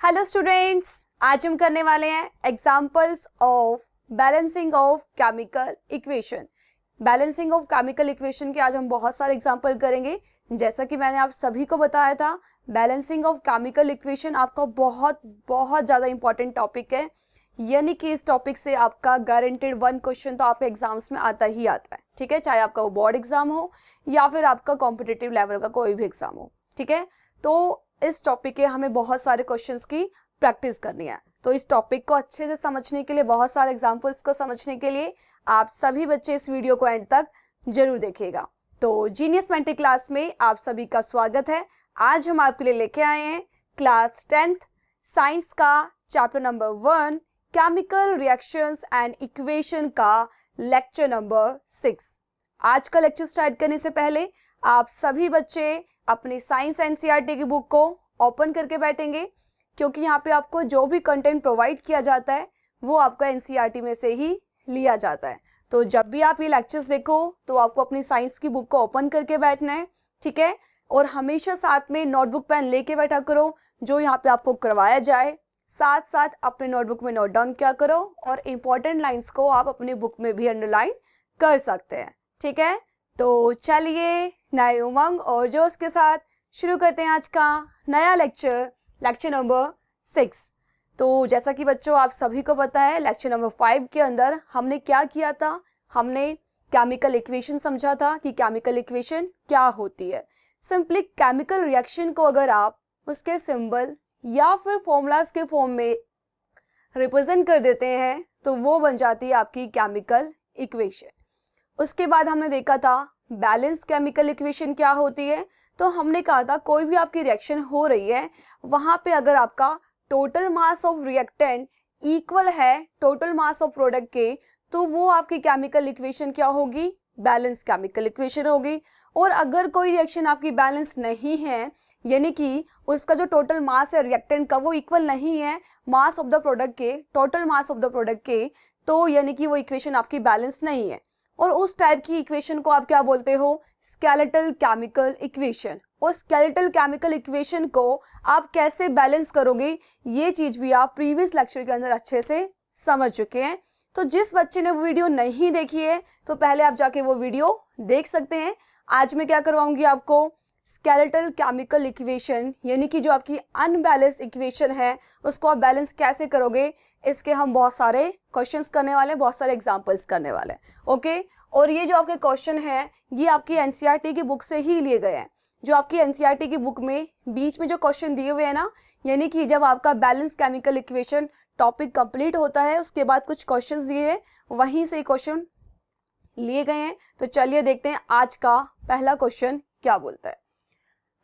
Hello students, आज हम करने वाले हैं examples of balancing of chemical equation. Balancing of chemical equation के आज हम बहुत सारे एग्जांपल करेंगे। जैसा कि मैंने आप सभी को बताया था, बैलेंसिंग ऑफ केमिकल इक्वेशन आपका बहुत बहुत ज़्यादा इंपॉर्टेंट टॉपिक है, यानी कि इस टॉपिक से आपका गारंटेड 1 क्वेश्चन तो आपके एग्जाम्स में आता ही आता है। ठीक है, चाहे आपका वो बोर्ड एग्जाम हो या फिर आपका कॉम्पिटिटिव लेवल का कोई भी एग्जाम हो। ठीक है, तो इस टॉपिक के हमें बहुत सारे क्वेश्चंस की प्रैक्टिस करनी है। तो इस टॉपिक को अच्छे से समझने के लिए, बहुत सारे एग्जांपल्स को समझने के लिए आप सभी बच्चे इस वीडियो को एंड तक जरूर देखिएगा। तो जीनियस मेंटी क्लास में आप सभी का स्वागत है। आज हम आपके लिए लेके आए हैं क्लास 10th साइंस का chapter number 1 chemical reactions and equation का लेक्चर नंबर 6। आज का लेक्चर स्टार्ट करने से पहले आप सभी बच्चे अपनी साइंस एनसीईआरटी की बुक को ओपन करके बैठेंगे, क्योंकि यहाँ पे आपको जो भी कंटेंट प्रोवाइड किया जाता है वो आपका एनसीईआरटी में से ही लिया जाता है। तो जब भी आप ये लेक्चर्स देखो तो आपको अपनी साइंस की बुक को ओपन करके बैठना है। ठीक है, और हमेशा साथ में नोटबुक पेन लेके बैठा करो, जो यहाँ पे आपको करवाया जाए साथ साथ अपने नोटबुक में नोट डाउन किया करो, और इम्पोर्टेंट लाइन्स को आप अपनी बुक में भी अंडरलाइन कर सकते हैं। ठीक है, तो चलिए नए उमंग और जोश के साथ शुरू करते हैं आज का नया लेक्चर नंबर 6। तो जैसा कि बच्चों आप सभी को पता है, लेक्चर नंबर 5 के अंदर हमने क्या किया था, हमने केमिकल इक्वेशन समझा था कि केमिकल इक्वेशन क्या होती है। सिंपली केमिकल रिएक्शन को अगर आप उसके सिंबल या फिर फॉर्मूलाज के फॉर्म में रिप्रेजेंट कर देते हैं तो वो बन जाती है आपकी केमिकल इक्वेशन। उसके बाद हमने देखा था बैलेंस केमिकल इक्वेशन क्या होती है। तो हमने कहा था कोई भी आपकी रिएक्शन हो रही है, वहां पे अगर आपका total mass of reactant equal है टोटल मास ऑफ प्रोडक्ट के, तो वो आपकी केमिकल इक्वेशन क्या होगी, बैलेंस केमिकल इक्वेशन होगी। और अगर कोई रिएक्शन आपकी बैलेंस नहीं है, यानी कि उसका जो टोटल मास है रिएक्टेंट का वो इक्वल नहीं है मास ऑफ द प्रोडक्ट के, total mass of the product के, तो यानी कि वो इक्वेशन आपकी बैलेंस नहीं है। और उस टाइप की इक्वेशन को आप क्या बोलते हो, स्केलेटल केमिकल इक्वेशन। और स्केलेटल केमिकल इक्वेशन को आप कैसे बैलेंस करोगे, ये चीज भी आप प्रीवियस लेक्चर के अंदर अच्छे से समझ चुके हैं। तो जिस बच्चे ने वो वीडियो नहीं देखी है तो पहले आप जाके वो वीडियो देख सकते हैं। आज मैं क्या करवाऊंगी आपको, स्केलेटल केमिकल इक्वेशन, यानी कि जो आपकी अनबैलेंस इक्वेशन है उसको आप बैलेंस कैसे करोगे, इसके हम बहुत सारे क्वेश्चंस करने वाले हैं, बहुत सारे एग्जांपल्स करने वाले हैं। ओके, और ये जो आपके क्वेश्चन है ये आपकी एनसीईआरटी की बुक से ही लिए गए हैं। जो आपकी एनसीईआरटी की बुक में बीच में जो क्वेश्चन दिए हुए हैं ना, यानी कि जब आपका balance chemical equation topic complete होता है उसके बाद कुछ क्वेश्चन दिए हैं, वहीं से क्वेश्चन लिए गए हैं। तो चलिए देखते हैं आज का पहला क्वेश्चन क्या बोलता है।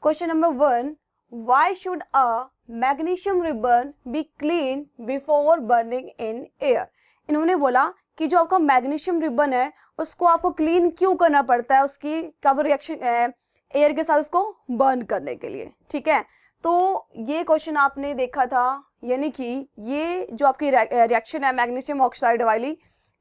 Question number 1, why should a magnesium ribbon be clean before burning in air. इन्होंने बोला कि जो आपका मैग्नीशियम रिबन है उसको आपको क्लीन क्यों करना पड़ता है, उसकी कब रिएक्शन एयर के साथ उसको बर्न करने के लिए। ठीक है, तो ये क्वेश्चन आपने देखा था, यानी कि ये जो आपकी रिएक्शन है मैग्नीशियम ऑक्साइड वाली,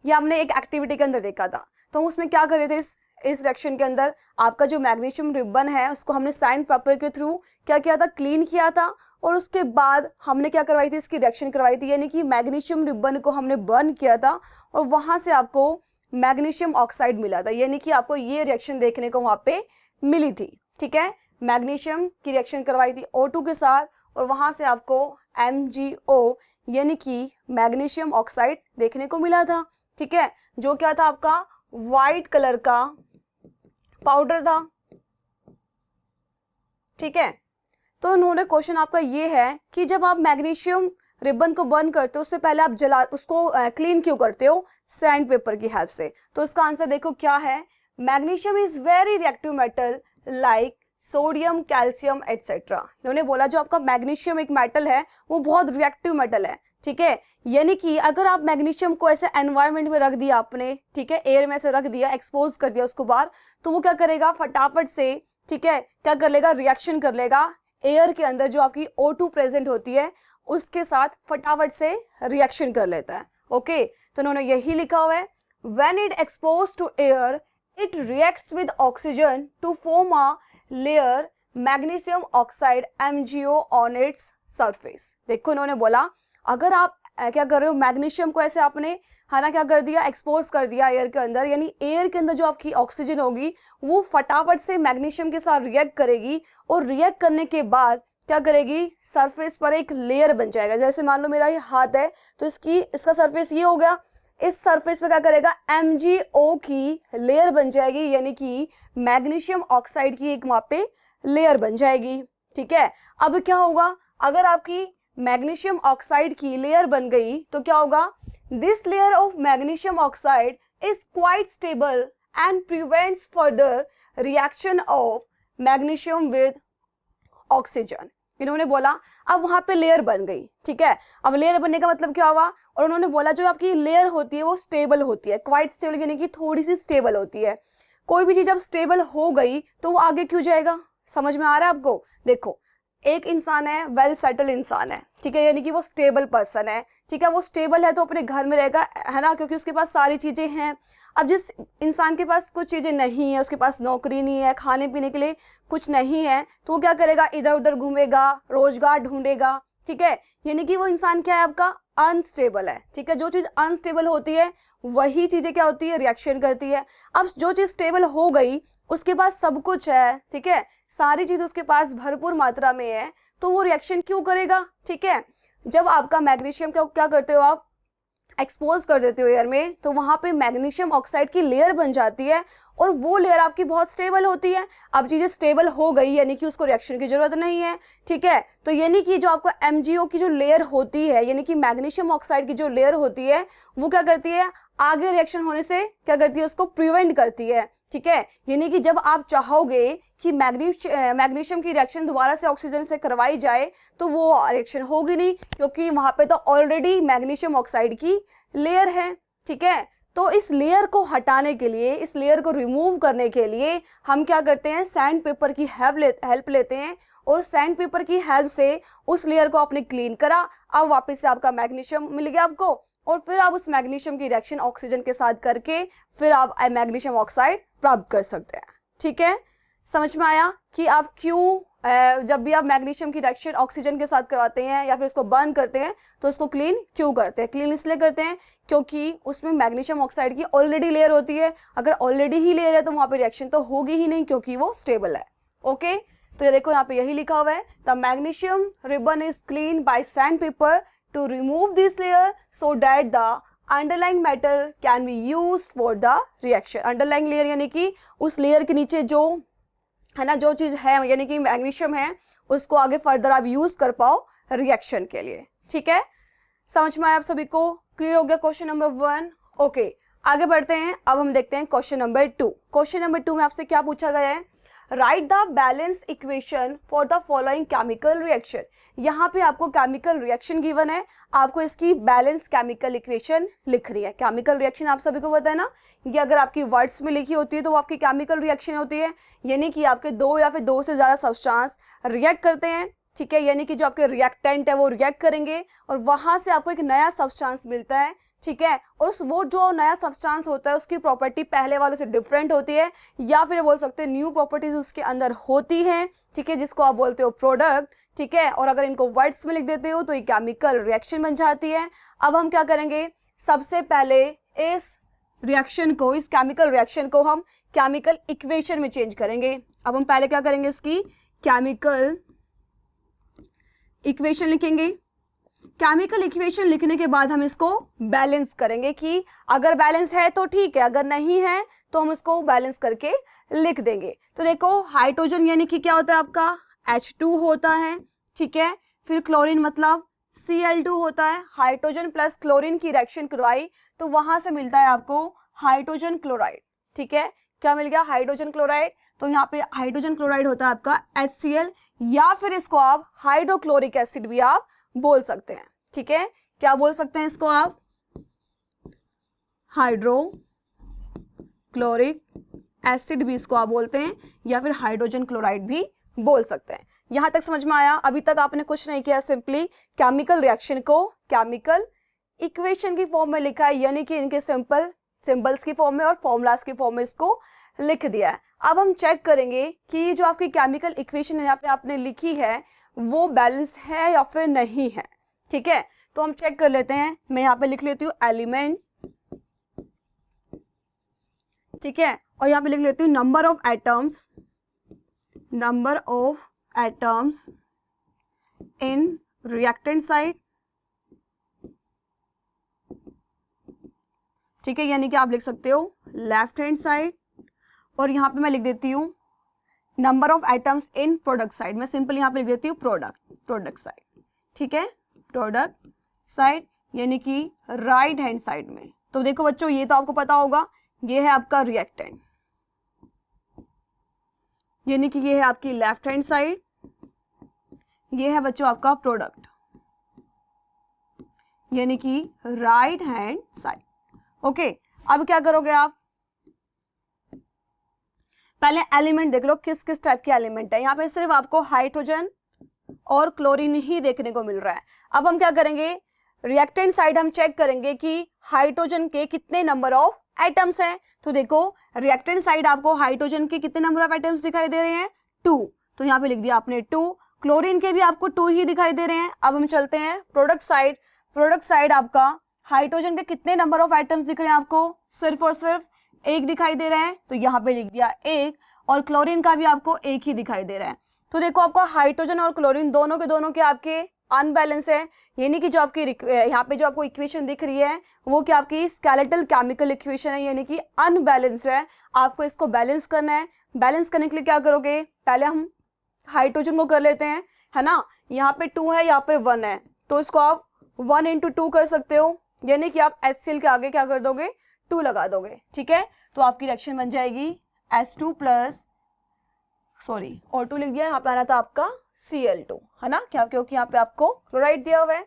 ये हमने एक एक्टिविटी के अंदर देखा था। तो उसमें क्या कर रहे थे, इस रिएक्शन के अंदर आपका जो मैग्नीशियम रिबन है उसको हमने सैंड पेपर के थ्रू क्या किया था, क्लीन किया था। और उसके बाद हमने क्या करवाई थी, इसकी रिएक्शन करवाई थी, यानी कि मैग्नीशियम रिबन को हमने बर्न किया था और वहां से आपको मैग्नीशियम ऑक्साइड मिला था, यानी कि आपको ये रिएक्शन देखने को वहां पे मिली थी। ठीक है, मैग्नीशियम की रिएक्शन करवाई थी O2 के साथ और वहां से आपको MgO यानी कि मैग्नीशियम ऑक्साइड देखने को मिला था। ठीक है, जो क्या था आपका व्हाइट कलर का पाउडर था। ठीक है, तो उन्होंने क्वेश्चन आपका ये है कि जब आप मैग्नीशियम रिबन को बर्न करते हो उससे पहले आप उसको क्लीन क्यों करते हो, सैंड पेपर की हेल्प से। तो इसका आंसर देखो क्या है, magnesium is very reactive metal like sodium, calcium etcetera. इन्होंने बोला जो आपका मैग्नीशियम एक मेटल है वो बहुत रिएक्टिव मेटल है। ठीक है, यानी कि अगर आप मैग्नीशियम को ऐसे एनवायरनमेंट में रख दिया आपने, ठीक है, एयर में से रख दिया, एक्सपोज कर दिया उसको बाहर, तो वो क्या करेगा फटाफट से, ठीक है, क्या कर लेगा, रिएक्शन कर लेगा एयर के अंदर जो आपकी O2 प्रेजेंट होती है उसके साथ फटाफट से रिएक्शन कर लेता है। ओके, तो उन्होंने यही लिखा हुआ है, when it expose to air it reacts with oxygen to form a layer magnesium oxide MgO on its surface. देखो इन्होंने बोला अगर आप क्या कर रहे हो, मैग्नीशियम को ऐसे आपने है ना क्या कर दिया, एक्सपोज कर दिया एयर के अंदर, यानी एयर के अंदर जो आपकी ऑक्सीजन होगी वो फटाफट से मैग्नीशियम के साथ रिएक्ट करेगी और रिएक्ट करने के बाद क्या करेगी, सरफेस पर एक लेयर बन जाएगा। जैसे मान लो मेरा ये हाथ है तो इसका सरफेस ये हो गया, इस सरफेस पे क्या करेगा, MgO की लेयर बन जाएगी, यानी कि मैग्नीशियम ऑक्साइड की एक वहां पे लेयर बन जाएगी। ठीक है, अब क्या होगा, अगर आपकी मैग्नीशियम ऑक्साइड की लेयर बन गई तो क्या होगा, this layer of magnesium oxide is quite stable and prevents further reaction of magnesium with oxygen. इन्होंने बोला अब वहां पे लेयर बन गई। ठीक है, अब लेयर बनने का मतलब क्या हुआ, और उन्होंने बोला जो आपकी लेयर होती है वो स्टेबल होती है, क्वाइट स्टेबल यानी कि थोड़ी सी स्टेबल होती है। कोई भी चीज जब स्टेबल हो गई तो वो आगे क्यों जाएगा, समझ में आ रहा है आपको। देखो एक इंसान है, वेल सेटल इंसान है, ठीक है, यानी कि वो स्टेबल पर्सन है। ठीक है, वो स्टेबल है तो अपने घर में रहेगा, है ना, क्योंकि उसके पास सारी चीजें हैं। अब जिस इंसान के पास कुछ चीजें नहीं है, उसके पास नौकरी नहीं है, खाने पीने के लिए कुछ नहीं है, तो वो क्या करेगा, इधर उधर घूमेगा, रोजगार ढूंढेगा। ठीक है, यानी कि वो इंसान क्या है, आपका अनस्टेबल है। ठीक है, जो चीज अनस्टेबल होती है वही चीजें क्या होती है, रिएक्शन करती है। अब जो चीज स्टेबल हो गई, उसके पास सब कुछ है, ठीक है, सारी चीज उसके पास भरपूर मात्रा में है, तो वो रिएक्शन क्यों करेगा। ठीक है, जब आपका मैग्नीशियम क्या करते हो, आप एक्सपोज कर देते हो एयर में, तो वहां पे मैग्नीशियम ऑक्साइड की लेयर बन जाती है और वो लेयर आपकी बहुत स्टेबल होती है। अब चीजें स्टेबल हो गई यानी कि उसको रिएक्शन की जरूरत नहीं है। ठीक है, तो यानी कि जो आपको MgO की जो लेयर होती है, यानी कि मैग्नीशियम ऑक्साइड की जो लेयर होती है, वो क्या करती है, आगे रिएक्शन होने से क्या करती है, उसको प्रिवेंट करती है। ठीक है, यानी कि जब आप चाहोगे कि मैग्नीशियम की रिएक्शन दोबारा से ऑक्सीजन से करवाई जाए तो वो रिएक्शन होगी नहीं, क्योंकि वहां पे तो ऑलरेडी मैग्नीशियम ऑक्साइड की लेयर है। ठीक है, तो इस लेयर को हटाने के लिए, इस लेयर को रिमूव करने के लिए हम क्या करते हैं, सैंड पेपर की हेल्प लेते हैं, और सैंड पेपर की हेल्प से उस लेयर को आपने क्लीन करा, अब वापस से आपका मैग्नीशियम मिल गया आपको, और फिर आप उस मैग्नीशियम की रिएक्शन ऑक्सीजन के साथ करके फिर आप मैग्नीशियम ऑक्साइड प्राप्त कर सकते हैं। ठीक है, समझ में आया कि आप क्यों जब भी आप मैग्नीशियम की रिएक्शन ऑक्सीजन के साथ करवाते हैं या फिर उसको बर्न करते हैं तो उसको क्लीन क्यों करते हैं। क्लीन इसलिए करते हैं क्योंकि उसमें मैग्नीशियम ऑक्साइड की ऑलरेडी लेयर होती है। अगर ऑलरेडी ही लेयर है तो वहां पे रिएक्शन तो होगी ही नहीं, क्योंकि वो स्टेबल है। ओके, तो ये देखो यहाँ पे यही लिखा हुआ है, the magnesium ribbon is clean bye sand paper two remove this layer so that the underlying metal can be used for the reaction. Underlying layer यानी कि उस लेयर के नीचे जो है ना, जो चीज है यानी कि मैग्नीशियम है, उसको आगे फर्दर आप यूज कर पाओ रिएक्शन के लिए। ठीक है, समझ में आया आप सभी को, क्लियर हो गया क्वेश्चन नंबर 1। ओके, आगे बढ़ते हैं, अब हम देखते हैं क्वेश्चन नंबर 2। क्वेश्चन नंबर 2 में आपसे क्या पूछा गया है, right the balance equation for the following chemical reaction. यहाँ पे आपको केमिकल रिएक्शन गिवन है, आपको इसकी बैलेंस केमिकल इक्वेशन लिखनी है। केमिकल रिएक्शन आप सभी को पता है ना, ये अगर आपकी वर्ड्स में लिखी होती है तो वो आपकी केमिकल रिएक्शन होती है, यानी कि आपके दो या फिर दो से ज्यादा सब्सटेंस रिएक्ट करते हैं। ठीक है, यानी कि जो आपके रिएक्टेंट है वो रिएक्ट करेंगे और वहां से आपको एक नया सब्सटेंस मिलता है। ठीक है, और वो जो नया सब्सटेंस होता है उसकी प्रॉपर्टी पहले वालों से डिफरेंट होती है, या फिर बोल सकते हैं न्यू प्रॉपर्टीज उसके अंदर होती हैं। ठीक है, जिसको आप बोलते हो प्रोडक्ट। ठीक है, और अगर इनको वर्ड्स में लिख देते हो तो ये केमिकल रिएक्शन बन जाती है। अब हम क्या करेंगे, सबसे पहले इस रिएक्शन को, इस केमिकल रिएक्शन को हम केमिकल इक्वेशन में चेंज करेंगे। अब हम पहले क्या करेंगे, इसकी केमिकल इक्वेशन लिखेंगे। केमिकल इक्वेशन लिखने के बाद हम इसको बैलेंस करेंगे कि अगर बैलेंस है तो ठीक है, अगर नहीं है तो हम इसको बैलेंस करके लिख देंगे। तो देखो हाइड्रोजन यानी कि क्या होता है आपका H2 होता है। ठीक है, फिर क्लोरीन मतलब Cl2 होता है। हाइड्रोजन प्लस क्लोरीन की रिएक्शन करवाई तो वहां से मिलता है आपको हाइड्रोजन क्लोराइड। ठीक है, क्या मिल गया, हाइड्रोजन क्लोराइड। तो यहाँ पे हाइड्रोजन क्लोराइड होता है आपका HCl, या फिर इसको आप हाइड्रोक्लोरिक एसिड भी आप बोल सकते हैं। ठीक है, क्या बोल सकते हैं इसको आप, हाइड्रोक्लोरिक एसिड भी इसको आप बोलते हैं, या फिर हाइड्रोजन क्लोराइड भी बोल सकते हैं। यहां तक समझ में आया। अभी तक आपने कुछ नहीं किया, सिंपली केमिकल रिएक्शन को केमिकल इक्वेशन की फॉर्म में लिखा है, यानी कि इनके सिंपल्स की फॉर्म में और फॉर्मूलाज की फॉर्म में इसको लिख दिया है। अब हम चेक करेंगे कि ये जो आपकी केमिकल इक्वेशन यहाँ पे आपने लिखी है वो बैलेंस है या फिर नहीं है। ठीक है, तो हम चेक कर लेते हैं। मैं यहाँ पे लिख लेती हूँ एलिमेंट, ठीक है, और यहाँ पे लिख लेती हूँ number of atoms in reactant side. ठीक है, यानी कि आप लिख सकते हो लेफ्ट हैंड साइड, और यहाँ पे मैं लिख देती हूँ number of atoms in product side. मैं सिंपल यहाँ पे लिख देती हूँ प्रोडक्ट साइड। ठीक है, प्रोडक्ट साइड यानी कि राइट हैंड साइड में। तो देखो बच्चों, ये तो आपको पता होगा, ये है आपका रिएक्टेंट, यानी कि ये है आपकी लेफ्ट हैंड साइड, ये है बच्चों आपका प्रोडक्ट यानी कि राइट हैंड साइड। ओके, अब क्या करोगे आप, पहले एलिमेंट देख लो किस किस टाइप के एलिमेंट है। यहाँ पे सिर्फ आपको हाइड्रोजन और क्लोरीन ही देखने को मिल रहा है। अब हम क्या करेंगे, रिएक्टेंट साइड हम चेक करेंगे कि हाइड्रोजन के कितने नंबर ऑफ एटम्स हैं। तो देखो रिएक्टेंट साइड आपको हाइड्रोजन के कितने नंबर ऑफ एटम्स दिखाई दे रहे हैं, 2, तो यहाँ पे लिख दिया आपने 2। क्लोरीन के भी आपको 2 ही दिखाई दे रहे हैं। अब हम चलते हैं प्रोडक्ट साइड आपका हाइड्रोजन के कितने नंबर ऑफ एटम्स दिख रहे हैं आपको, सिर्फ और सिर्फ 1 दिखाई दे रहा है, तो यहाँ पे लिख दिया 1, और क्लोरीन का भी आपको 1 ही दिखाई दे रहा है। तो देखो आपका हाइड्रोजन और क्लोरीन दोनों के आपके अनबैलेंस है, यानी कि जो आपकी यहाँ पे जो आपको इक्वेशन दिख रही है वो क्या आपकी स्केलेटल केमिकल इक्वेशन है, यानी कि अनबैलेंस्ड है। आपको इसको बैलेंस करना है। बैलेंस करने के लिए क्या करोगे, पहले हम हाइड्रोजन को कर लेते हैं, है ना। यहाँ पे 2 है, यहाँ पे 1 है, तो इसको आप 1 × 2 कर सकते हो, यानी कि आप HCl के आगे क्या कर दोगे, 2 लगा दोगे। ठीक है, तो आपकी रिएक्शन बन जाएगी H2 प्लस, सॉरी O2 लिख दिया, यहाँ पे आना था आपका Cl2, है ना, क्या, क्योंकि यहाँ पे आपको क्लोराइड दिया हुआ है,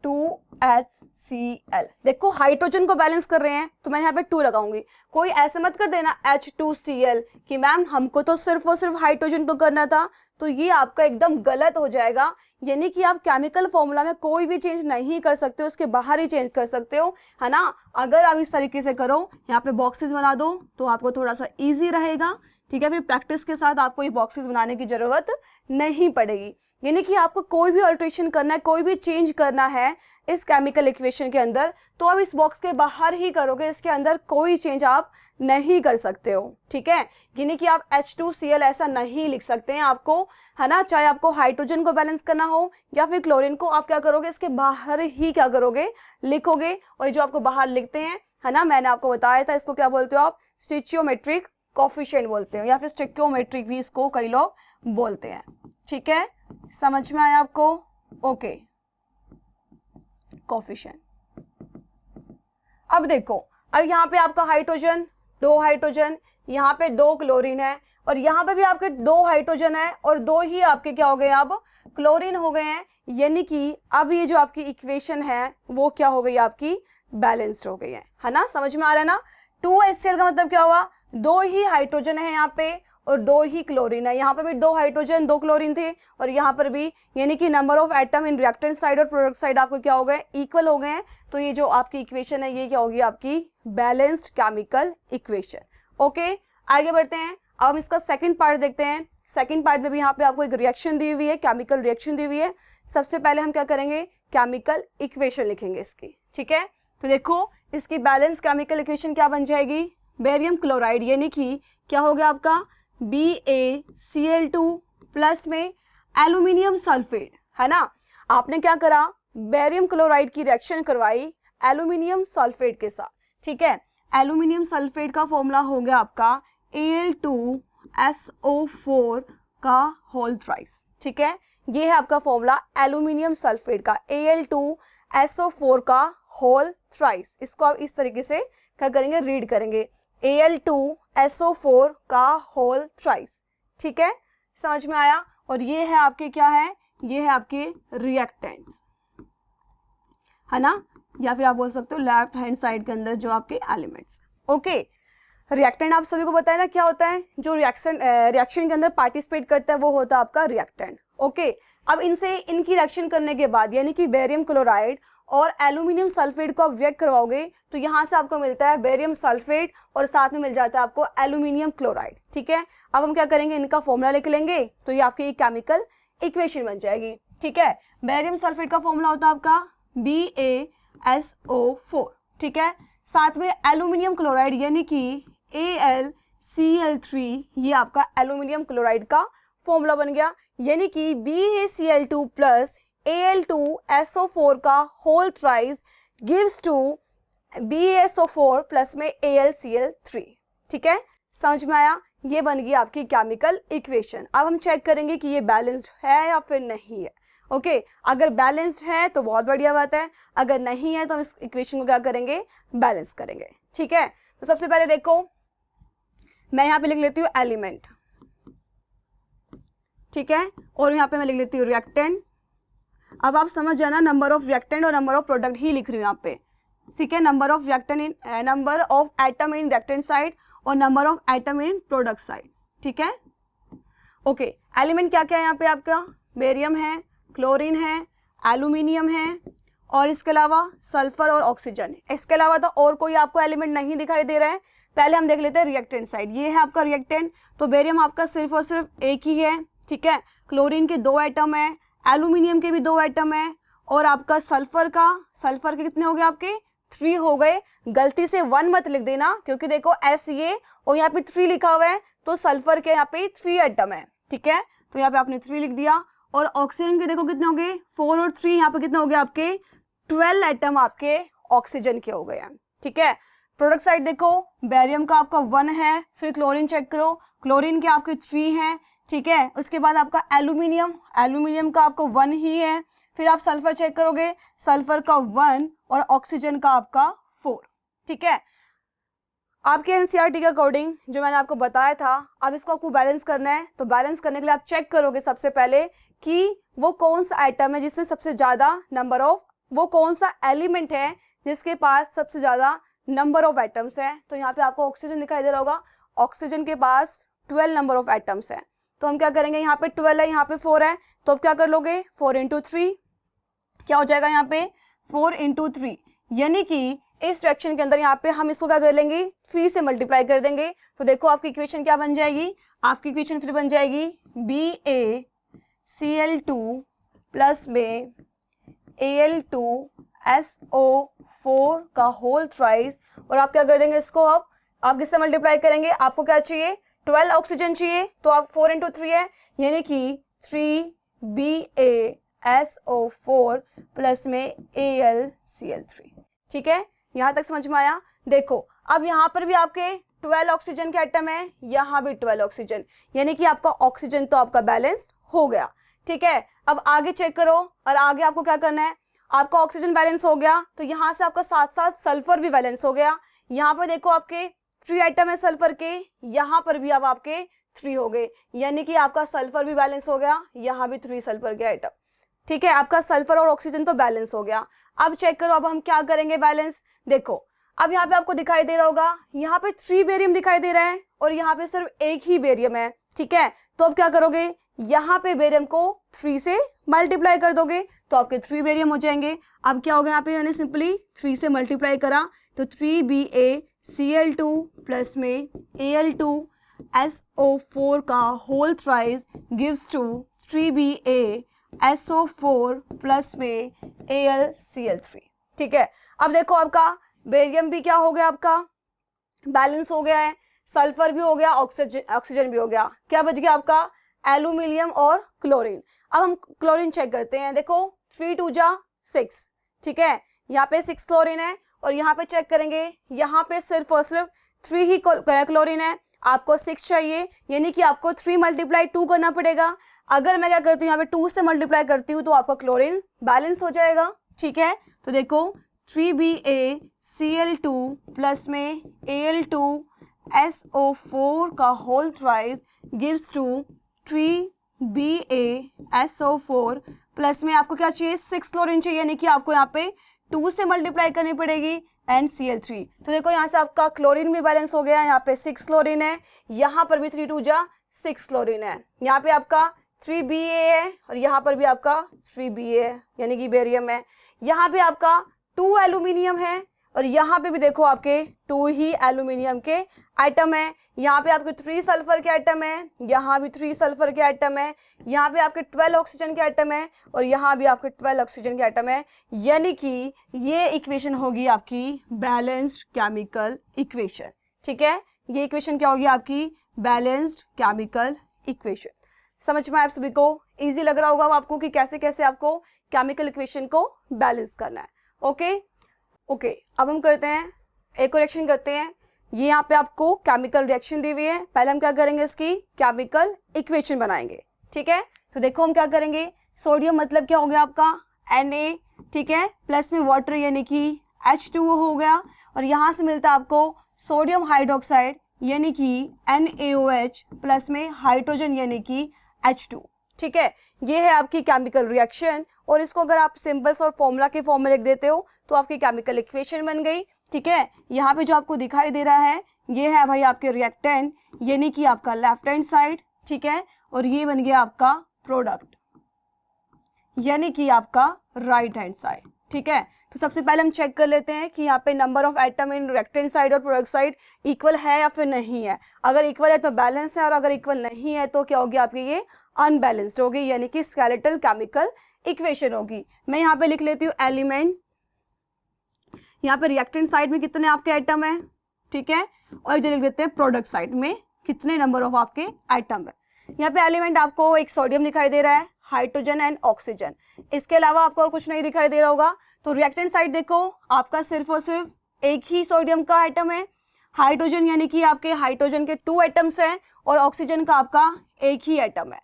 2HCl। देखो हाइड्रोजन को बैलेंस कर रहे हैं तो मैं यहाँ पे 2 लगाऊंगी। कोई ऐसे मत कर देना H2Cl कि मैम हमको तो सिर्फ और सिर्फ हाइड्रोजन को करना था, तो ये आपका एकदम गलत हो जाएगा। यानी कि आप केमिकल फॉर्मूला में कोई भी चेंज नहीं कर सकते हो, उसके बाहर ही चेंज कर सकते हो, है ना। अगर आप इस तरीके से करो, यहाँ पे बॉक्सेस बना दो तो आपको थोड़ा सा ईजी रहेगा। ठीक है, फिर प्रैक्टिस के साथ आपको ये बॉक्सेस बनाने की जरूरत नहीं पड़ेगी। यानी कि आपको कोई भी अल्ट्रेशन करना है, कोई भी चेंज करना है इस केमिकल इक्वेशन के अंदर, तो आप इस बॉक्स के बाहर ही करोगे, इसके अंदर कोई चेंज आप नहीं कर सकते हो। ठीक है, यानी कि आप H2Cl ऐसा नहीं लिख सकते हैं आपको, है ना। चाहे आपको हाइड्रोजन को बैलेंस करना हो या फिर क्लोरीन को, आप क्या करोगे, इसके बाहर ही क्या करोगे, लिखोगे। और जो आपको बाहर लिखते हैं, है ना, मैंने आपको बताया था, इसको क्या बोलते हो आप, स्टिचियोमेट्रिक कोफिशिएंट बोलते हो, या फिर स्टिकियोमेट्रिक भी इसको कई लोग बोलते हैं। ठीक है, समझ में आया आपको, ओके, कोफिशिएंट। अब देखो, अब यहाँ पे आपका हाइड्रोजन, 2 हाइड्रोजन, यहाँ पे 2 क्लोरीन है, और यहाँ पे भी आपके 2 हाइड्रोजन है और 2 ही आपके क्या हो गए, अब क्लोरीन हो गए हैं। यानी कि अब ये जो आपकी इक्वेशन है वो क्या हो गई, आपकी बैलेंस्ड हो गई है ना। समझ में आ रहा है ना। 2HCl का मतलब क्या हुआ, 2 ही हाइड्रोजन है यहाँ पे और 2 ही क्लोरीन है। यहाँ पे भी 2 हाइड्रोजन 2 क्लोरीन थे, और यहाँ पर भी, यानी कि number of atom in reactant side और प्रोडक्ट साइड आपको क्या हो गए, इक्वल हो गए हैं। तो ये जो आपकी इक्वेशन है ये क्या होगी, आपकी बैलेंस्ड केमिकल इक्वेशन। ओके, आगे बढ़ते हैं। अब हम इसका सेकंड पार्ट देखते हैं। सेकंड पार्ट में भी यहाँ पे आपको एक रिएक्शन दी हुई है, केमिकल रिएक्शन दी हुई है। सबसे पहले हम क्या करेंगे, केमिकल इक्वेशन लिखेंगे इसकी। ठीक है, तो देखो इसकी बैलेंस केमिकल इक्वेशन क्या बन जाएगी, बेरियम क्लोराइड, यानी कि क्या हो गया आपका BaCl2 प्लस में एल्यूमिनियम सल्फेट, है ना। आपने क्या करा, बेरियम क्लोराइड की रिएक्शन करवाई एल्यूमिनियम सल्फेट के साथ। ठीक है, एल्यूमिनियम सल्फेट का फॉर्मूला हो गया आपका Al2SO4 का होल थ्राइस। ठीक है, ये है आपका फॉर्मूला एल्यूमिनियम सल्फेट का, Al2SO4 का होल थ्राइस। इसको आप इस तरीके से क्या करेंगे, रीड करेंगे, Al2SO4 का होल थ्राइस। ठीक है, समझ में आया। और ये है आपके क्या है, ये है आपके रिएक्टेंट्स, है ना, या फिर आप बोल सकते हो लेफ्ट हैंड साइड के अंदर जो आपके एलिमेंट्स। ओके, रिएक्टेंट आप सभी को पता है ना क्या होता है, जो रिएक्शन के अंदर पार्टिसिपेट करता है वो होता है आपका रिएक्टेंट। ओके, अब इनकी रिएक्शन करने के बाद, यानी कि बेरियम क्लोराइड और एल्यूमिनियम सल्फेट को आप रिएक्ट करवाओगे तो यहाँ से आपको मिलता है बेरियम सल्फेट और साथ में मिल जाता है आपको एल्यूमिनियम क्लोराइड। ठीक है, अब हम क्या करेंगे, इनका फॉर्मूला लिख लेंगे तो ये आपकी केमिकल इक्वेशन बन जाएगी। ठीक है, बेरियम सल्फेट का फॉर्मूला होता है आपका BaSO4। ठीक है, साथ में एल्यूमिनियम क्लोराइड यानी कि AlCl3, ये आपका एल्यूमिनियम क्लोराइड का फॉर्मूला बन गया, यानी कि BaCl2 प्लस Al2SO4 का whole thrice gives to BaSO4 plus में AlCl3। ठीक है, समझ में आया? ये बन गई आपकी केमिकल इक्वेशन। अब हम चेक करेंगे कि ये बैलेंस्ड है या फिर नहीं है। ओके, अगर बैलेंस्ड है तो बहुत बढ़िया बात है, अगर नहीं है तो हम इस इक्वेशन को क्या करेंगे, बैलेंस करेंगे। ठीक है, तो सबसे पहले देखो मैं यहाँ पे लिख लेती हूँ एलिमेंट। ठीक है, और यहाँ पे मैं लिख लेती हूँ रिएक्टेंट। अब आप समझ जाना, नंबर ऑफ रिएक्टेंट और नंबर ऑफ प्रोडक्ट ही लिख रही हूँ यहाँ पे। ठीक है, number of reactant in number of atom in reactant side और number of atom in product side. ठीक है, ओके, एलिमेंट क्या क्या है यहाँ पे आपका, बेरियम है, क्लोरीन है, एल्यूमिनियम है और इसके अलावा सल्फर और ऑक्सीजन। इसके अलावा तो और कोई आपको एलिमेंट नहीं दिखाई दे रहा है। पहले हम देख लेते हैं रिएक्टेंट साइड। ये है आपका रिएक्टेंट, तो बेरियम आपका सिर्फ और सिर्फ एक ही है। ठीक है, क्लोरीन के 2 एटम है, एल्यूमिनियम के भी 2 एटम है और आपका सल्फर के कितने हो गए आपके, 3 हो गए। गलती से 1 मत लिख देना क्योंकि देखो SCA और यहाँ पे 3 लिखा हुआ है, तो सल्फर के यहाँ पे 3 एटम है। ठीक है, तो यहाँ पे आपने 3 लिख दिया। और ऑक्सीजन के देखो कितने हो गए, 4 और 3, यहाँ पे कितने हो गए आपके, 12 एटम आपके ऑक्सीजन के हो गए हैं। ठीक है, प्रोडक्ट साइड देखो, बेरियम का आपका 1 है, फिर क्लोरीन चेक करो, क्लोरीन के आपके 3 हैं। ठीक है, उसके बाद आपका एल्यूमिनियम का आपको 1 ही है। फिर आप सल्फर चेक करोगे, सल्फर का 1 और ऑक्सीजन का आपका 4। ठीक है, आपके एनसीईआरटी के अकॉर्डिंग जो मैंने आपको बताया था, अब इसको आपको बैलेंस करना है। तो बैलेंस करने के लिए आप चेक करोगे सबसे पहले कि वो कौन सा आइटम है जिसमें सबसे ज्यादा नंबर ऑफ, वो कौन सा एलिमेंट है जिसके पास सबसे ज्यादा नंबर ऑफ एटम्स है। तो यहाँ पे आपको ऑक्सीजन दिखाई दे रहा होगा, ऑक्सीजन के पास 12 नंबर ऑफ एटम्स है। तो हम क्या करेंगे, यहाँ पे 12 है, यहाँ पे 4 है, तो अब क्या कर लोगे, 4 × 3 क्या हो जाएगा, यहाँ पे 4 × 3, यानी कि इस फ्रैक्शन के अंदर यहाँ पे हम इसको क्या कर लेंगे, 3 से मल्टीप्लाई कर देंगे। तो देखो आपकी इक्वेशन क्या बन जाएगी, आपकी इक्वेशन फिर बन जाएगी BaCl2 प्लस में Al2SO4 का होल थ्राइस। और आप क्या कर देंगे, इसको आप किससे मल्टीप्लाई करेंगे, आपको क्या चाहिए, 12 ऑक्सीजन चाहिए, तो आप 4 × 3 है, यानी कि 3BaSO4 प्लस में AlCl3। ठीक है, यहाँ तक समझ में आया? देखो अब यहाँ पर भी आपके 12 ऑक्सीजन के एटम है, यहाँ भी 12 ऑक्सीजन, यानी कि आपका ऑक्सीजन तो आपका बैलेंस्ड हो गया। ठीक है, अब आगे चेक करो, और आगे आपको क्या करना है, आपका ऑक्सीजन बैलेंस हो गया तो यहाँ से आपका साथ साथ सल्फर भी बैलेंस हो गया। यहाँ पर देखो आपके 3 आइटम है सल्फर के, यहाँ पर भी अब आपके 3 हो गए, यानी कि आपका सल्फर भी बैलेंस हो गया, यहाँ भी 3 सल्फर के आइटम। ठीक है, आपका सल्फर और ऑक्सीजन तो बैलेंस हो गया। अब चेक करो, अब हम क्या करेंगे बैलेंस। देखो अब यहाँ पे आपको दिखाई दे रहा होगा, यहाँ पे 3 बेरियम दिखाई दे रहा है और यहाँ पे सिर्फ एक ही बेरियम है। ठीक है, तो अब क्या करोगे, यहाँ पे बेरियम को 3 से मल्टीप्लाई कर दोगे तो आपके 3 बेरियम हो जाएंगे। अब क्या होगा, यहाँ पे मैंने सिंपली 3 से मल्टीप्लाई करा तो 3BaCl2 प्लस में Al2SO4 का whole thrice gives to 3BaSO4 plus में AlCl3। ठीक है, अब देखो आपका बेरियम भी क्या हो गया, आपका बैलेंस हो गया है, सल्फर भी हो गया, ऑक्सीजन भी हो गया, क्या बच गया आपका, एल्यूमिनियम और क्लोरीन। अब हम क्लोरीन चेक करते हैं, देखो 3 × 2 = 6। ठीक है, यहाँ पे 6 क्लोरीन है और यहाँ पे चेक करेंगे, यहाँ पे सिर्फ और सिर्फ 3 ही क्लोरीन है, आपको 6 चाहिए, यानी कि आपको 3 × 2 करना पड़ेगा। अगर मैं क्या करती हूँ, यहाँ पे 2 से मल्टीप्लाई करती हूँ तो आपका क्लोरीन बैलेंस हो जाएगा। ठीक है, तो देखो 3BaCl2 प्लस में Al2SO4 का whole thrice gives to 3BaSO4 plus में आपको क्या चाहिए, 6 क्लोरीन चाहिए, यानी कि आपको यहाँ पे 2 से मल्टीप्लाई करनी पड़ेगी एंड Cl3। तो देखो यहाँ से आपका क्लोरीन भी बैलेंस हो गया, यहाँ पे 6 क्लोरीन है, यहाँ पर भी 3 × 2 = 6 क्लोरीन है, यहाँ पे आपका 3Ba है और यहाँ पर भी आपका 3Ba है, यानी कि बेरियम है। यहाँ पे आपका 2 एल्यूमिनियम है और यहाँ पे भी देखो आपके 2 ही एल्यूमिनियम के एटम है। यहाँ पे आपके 3 सल्फर के एटम है, यहाँ भी 3 सल्फर के एटम है, यहाँ पे आपके 12 ऑक्सीजन के एटम है और यहाँ भी आपके 12 ऑक्सीजन के एटम है। यानी कि ये इक्वेशन होगी आपकी बैलेंस्ड केमिकल इक्वेशन। ठीक है, ये इक्वेशन क्या होगी आपकी बैलेंस्ड केमिकल इक्वेशन। समझ में आप सभी को? इजी लग रहा होगा आपको कि कैसे कैसे आपको केमिकल इक्वेशन को बैलेंस करना है। ओके, अब हम करते हैं एक रिएक्शन करते हैं। ये यहाँ पे आपको केमिकल रिएक्शन दी हुई है। पहले हम क्या करेंगे, इसकी केमिकल इक्वेशन बनाएंगे। ठीक है, तो देखो हम क्या करेंगे, सोडियम मतलब क्या हो गया आपका Na, ठीक है, प्लस में वाटर यानी कि H2O हो गया और यहाँ से मिलता है आपको सोडियम हाइड्रोक्साइड यानी कि NaOH प्लस में हाइड्रोजन यानी कि H2। ठीक है, ये है आपकी केमिकल रिएक्शन और इसको अगर आप सिंबल्स और फॉर्मूला के फॉर्म में लिख देते हो तो आपकी केमिकल इक्वेशन बन गई। ठीक है, यहाँ पे जो आपको दिखाई दे रहा है ये है भाई आपके रिएक्टेंट यानी कि आपका लेफ्ट हैंड साइड। ठीक है, और ये बन गया आपका प्रोडक्ट यानी कि आपका राइट हैंड साइड। ठीक है, तो सबसे पहले हम चेक कर लेते हैं कि यहाँ पे number of atom in reactant side और प्रोडक्ट साइड इक्वल है या फिर नहीं है। अगर इक्वल है तो बैलेंस है और अगर इक्वल नहीं है तो क्या होगी आपकी ये अनबैलेंस्ड होगी यानी कि स्केलेटल केमिकल इक्वेशन होगी। मैं यहाँ पे लिख लेती हूँ एलिमेंट, यहाँ पे रिएक्टेंट साइड में कितने आपके एटम है। ठीक है, और इधर लिख देते हैं प्रोडक्ट साइड में कितने नंबर ऑफ आपके एटम है। यहाँ पे एलिमेंट आपको एक सोडियम दिखाई दे रहा है, हाइड्रोजन एंड ऑक्सीजन, इसके अलावा आपको और कुछ नहीं दिखाई दे रहा होगा। तो रिएक्टेंट साइड देखो आपका सिर्फ और सिर्फ एक ही सोडियम का एटम है, हाइड्रोजन यानी कि आपके हाइड्रोजन के 2 एटम्स हैं और ऑक्सीजन का आपका एक ही एटम है।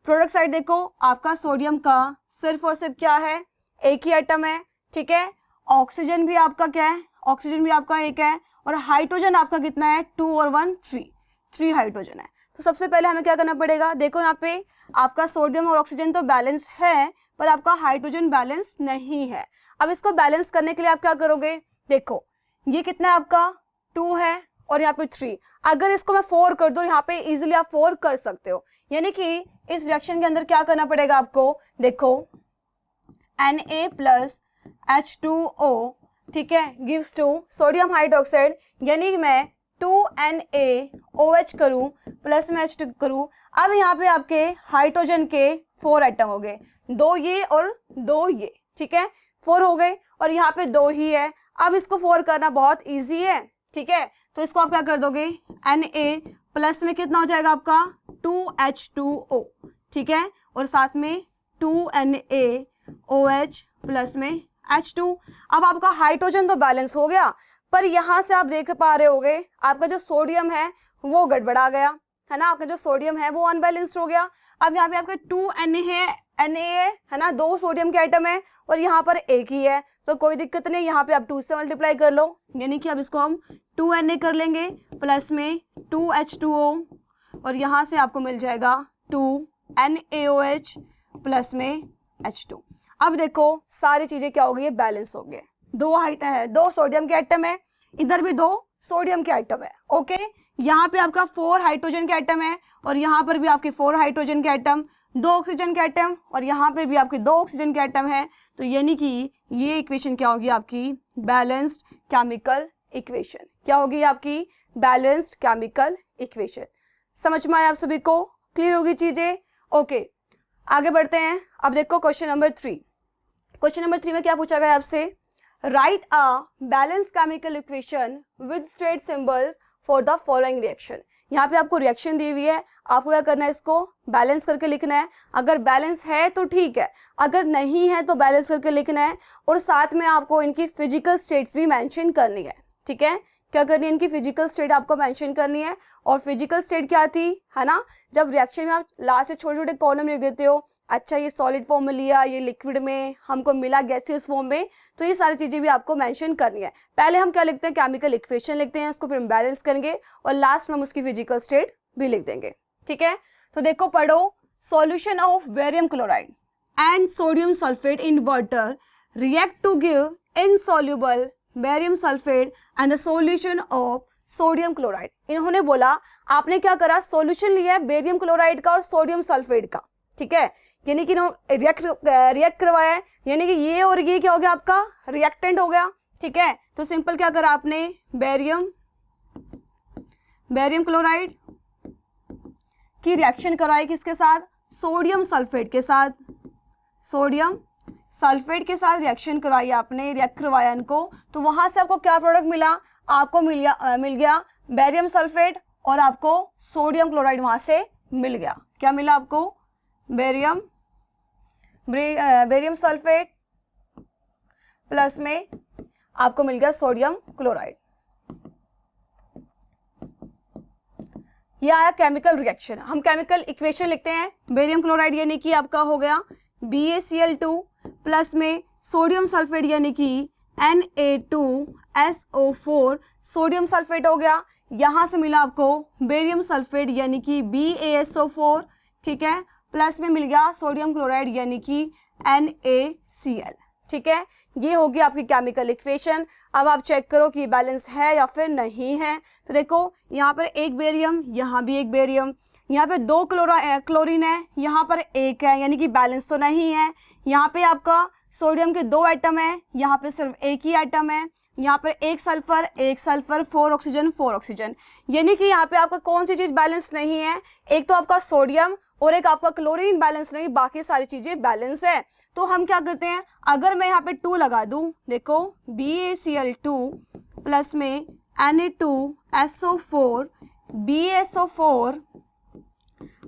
प्रोडक्ट साइड देखो आपका सोडियम का सिर्फ और सिर्फ क्या है, एक ही एटम है। ठीक है, ऑक्सीजन भी आपका क्या है, ऑक्सीजन भी आपका एक है और हाइड्रोजन आपका कितना है 2 और 1 3 हाइड्रोजन है। तो सबसे पहले हमें क्या करना पड़ेगा, देखो यहाँ पे आपका सोडियम और ऑक्सीजन तो बैलेंस है पर आपका हाइड्रोजन बैलेंस नहीं है। अब इसको बैलेंस करने के लिए आप क्या करोगे, देखो ये कितना है आपका 2 है और यहाँ पे 3, अगर इसको मैं 4 कर दूँ यहाँ पे इजीली आप 4 कर सकते हो। यानी कि इस रिएक्शन के अंदर क्या करना पड़ेगा आपको, देखो Na प्लस H2O, ठीक है, गिव्स टू सोडियम हाइड्रोक्साइड यानी मैं 2NaOH करूँ प्लस में H2 करूँ। अब यहाँ पे आपके हाइड्रोजन के 4 एटम हो गए, 2 ये और 2 ये। ठीक है, 4 हो गए और यहाँ पे 2 ही है। अब इसको 4 करना बहुत इजी है। ठीक है, तो इसको आप क्या कर दोगे, Na प्लस में कितना हो जाएगा आपका 2H2O। ठीक है, और साथ में 2NaOH प्लस में H2। अब आपका हाइड्रोजन तो बैलेंस हो गया पर यहाँ से आप देख पा रहे होगे आपका जो सोडियम है वो गड़बड़ा गया है ना, आपका जो सोडियम है वो अनबैलेंस्ड हो गया। अब यहाँ पे आपके 2Na है ना, 2 सोडियम के आइटम है और यहाँ पर एक ही है तो कोई दिक्कत नहीं, यहाँ पे आप 2 से मल्टीप्लाई कर लो यानी कि अब इसको हम 2Na कर लेंगे प्लस में 2H2O और यहाँ से आपको मिल जाएगा 2NaOH प्लस में H2। अब देखो सारी चीजें क्या हो गई है, बैलेंस हो गए। 2 सोडियम के आइटम है, इधर भी 2 सोडियम के आइटम है। ओके, यहाँ पे आपका 4 हाइड्रोजन के आइटम है और यहाँ पर भी आपके 4 हाइड्रोजन के आइटम, 2 ऑक्सीजन के आइटम और यहाँ पर भी आपके 2 ऑक्सीजन के आइटम है। तो यानी कि ये इक्वेशन क्या होगी आपकी बैलेंस्ड केमिकल इक्वेशन। क्या होगी आपकी बैलेंस्ड केमिकल इक्वेशन। समझ में आया आप सभी को, क्लियर होगी चीजें। ओके, आगे बढ़ते हैं। अब देखो क्वेश्चन नंबर 3। क्वेश्चन नंबर 3 में क्या पूछा गया आपसे, right a balance chemical equation with straight symbols for the following reaction. यहाँ पे आपको रिएक्शन दी हुई है, आपको क्या करना है, इसको बैलेंस करके लिखना है। अगर बैलेंस है तो ठीक है, अगर नहीं है तो बैलेंस करके लिखना है और साथ में आपको इनकी फिजिकल स्टेट्स भी मेंशन करनी है। ठीक है, क्या करनी है, इनकी फिजिकल स्टेट आपको मेंशन करनी है। और फिजिकल स्टेट क्या थी, है ना, जब रिएक्शन में आप लास्ट से छोटे छोटे कॉलम लिख देते हो, अच्छा ये सॉलिड फॉर्म में लिया, ये लिक्विड में हमको मिला गैसियस फॉर्म में, तो ये सारी चीजें भी आपको मेंशन करनी है। पहले हम क्या लिखते हैं, केमिकल इक्वेशन लिखते हैं, उसको फिर हम बैलेंस करेंगे और लास्ट में हम उसकी फिजिकल स्टेट भी लिख देंगे। ठीक है, तो देखो पढ़ो, solution of barium chloride and sodium sulphate in water react to give insoluble barium sulphate and the solution of sodium chloride. इन्होंने बोला आपने क्या करा, सॉल्यूशन लिया है बेरियम क्लोराइड का और सोडियम सल्फेट का। ठीक है, यानी कि रिएक्ट करवाया है, यानी कि ये और ये क्या हो गया आपका रिएक्टेंट हो गया, ठीक है। तो सिंपल क्या करा आपने, बेरियम क्लोराइड की रिएक्शन करवाई किसके साथ, सोडियम सल्फेट के साथ, सोडियम सल्फेट के साथ रिएक्शन करवाई आपने, रिएक्ट करवाया इनको, तो वहां से आपको क्या प्रोडक्ट मिला, आपको मिल गया बेरियम सल्फेट और आपको सोडियम क्लोराइड वहां से मिल गया। क्या मिला आपको, बेरियम सल्फेट प्लस में आपको मिल गया सोडियम क्लोराइड। ये आया केमिकल रिएक्शन। हम केमिकल इक्वेशन लिखते हैं, बेरियम क्लोराइड यानी कि आपका हो गया BaCl2 प्लस में सोडियम सल्फेट यानी कि Na2SO4 सोडियम सल्फेट हो गया। यहाँ से मिला आपको बेरियम सल्फेट यानी कि BaSO4, ठीक है, प्लस में मिल गया सोडियम क्लोराइड यानी कि NaCl, ठीक है। ये होगी आपकी केमिकल इक्वेशन। अब आप चेक करो कि बैलेंस है या फिर नहीं है। तो देखो यहाँ पर एक बेरियम, यहाँ भी एक बेरियम, यहाँ पे 2 क्लोरीन है, यहाँ पर 1 है, यानी कि बैलेंस तो नहीं है। यहाँ पे आपका सोडियम के 2 एटम है, यहाँ पे सिर्फ 1 ही एटम है, यहाँ पर 1 सल्फर 4 ऑक्सीजन 4 ऑक्सीजन, यानी कि यहाँ पे आपका कौन सी चीज़ बैलेंस नहीं है, एक तो आपका सोडियम और एक आपका क्लोरीन बैलेंस नहीं, बाकी सारी चीज़ें बैलेंस है। तो हम क्या करते हैं, अगर मैं यहाँ पे 2 लगा दूँ, देखो BaCl2 प्लस में Na2SO4 BaSO4